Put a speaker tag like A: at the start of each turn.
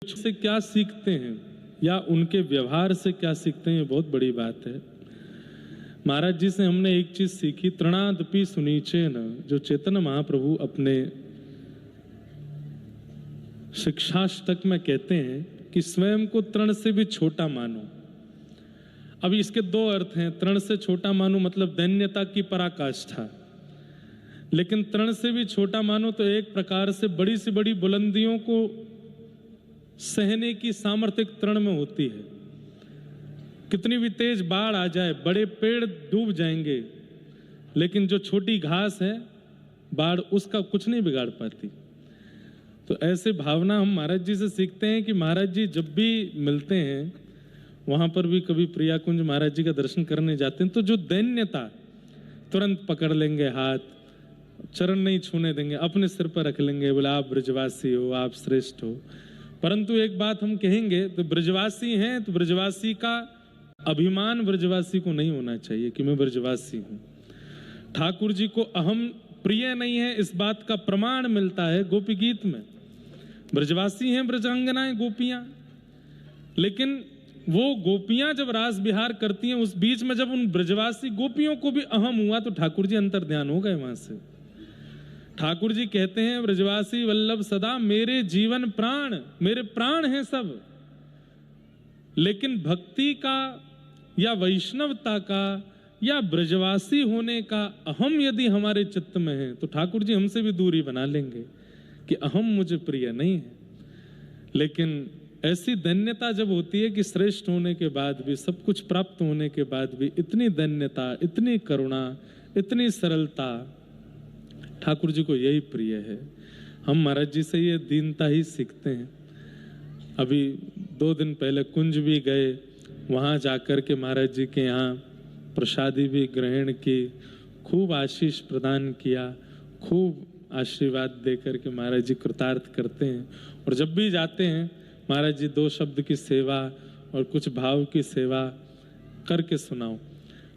A: से क्या सीखते हैं या उनके व्यवहार से क्या सीखते हैं, ये बहुत बड़ी बात है। महाराज जी से हमने एक चीज सीखी, तृणादपि सुनीचे न, जो चैतन्य महाप्रभु अपने शिक्षाष्टक में कहते हैं कि स्वयं को तृण से भी छोटा मानो। अब इसके दो अर्थ हैं, तृण से छोटा मानो मतलब दैन्यता की पराकाष्ठा, लेकिन तृण से भी छोटा मानो तो एक प्रकार से बड़ी से बड़ी बुलंदियों को सहने की सामर्थ्य तृण में होती है। कितनी भी तेज बाढ़ आ जाए, बड़े पेड़ डूब जाएंगे, लेकिन जो छोटी घास है बाढ़ उसका कुछ नहीं बिगाड़ पाती। तो ऐसे भावना हम महाराज जी से सीखते हैं कि महाराज जी जब भी मिलते हैं, वहां पर भी कभी प्रिया कुंज महाराज जी का दर्शन करने जाते हैं, तो जो दैन्यता, तुरंत पकड़ लेंगे हाथ, चरण नहीं छूने देंगे, अपने सिर पर रख लेंगे, बोले आप ब्रजवासी हो, आप श्रेष्ठ हो। परंतु एक बात हम कहेंगे, तो ब्रजवासी हैं तो ब्रजवासी का अभिमान ब्रजवासी को नहीं होना चाहिए कि मैं ब्रजवासी हूं। ठाकुर जी को अहम प्रिय नहीं है, इस बात का प्रमाण मिलता है गोपी गीत में। ब्रजवासी हैं ब्रजांगनाएं गोपियां, लेकिन वो गोपियां जब रास विहार करती हैं, उस बीच में जब उन ब्रजवासी गोपियों को भी अहम हुआ तो ठाकुर जी अंतर ध्यान हो गए वहां से। ठाकुर जी कहते हैं ब्रजवासी वल्लभ सदा मेरे जीवन प्राण, मेरे प्राण हैं सब। लेकिन भक्ति का या वैष्णवता का या ब्रजवासी होने का अहम यदि हमारे चित्त में है, तो ठाकुर जी हमसे भी दूरी बना लेंगे कि अहम मुझे प्रिय नहीं है। लेकिन ऐसी धन्यता जब होती है कि श्रेष्ठ होने के बाद भी, सब कुछ प्राप्त होने के बाद भी इतनी धन्यता, इतनी करुणा, इतनी सरलता, ठाकुर जी को यही प्रिय है। हम महाराज जी से ये दीनता ही सीखते हैं। अभी 2 दिन पहले कुंज भी गए, वहां जाकर के महाराज जी के यहाँ प्रसादी भी ग्रहण की, खूब आशीष प्रदान किया, खूब आशीर्वाद देकर के महाराज जी कृतार्थ करते हैं। और जब भी जाते हैं महाराज जी 2 शब्द की सेवा और कुछ भाव की सेवा करके सुनाओ।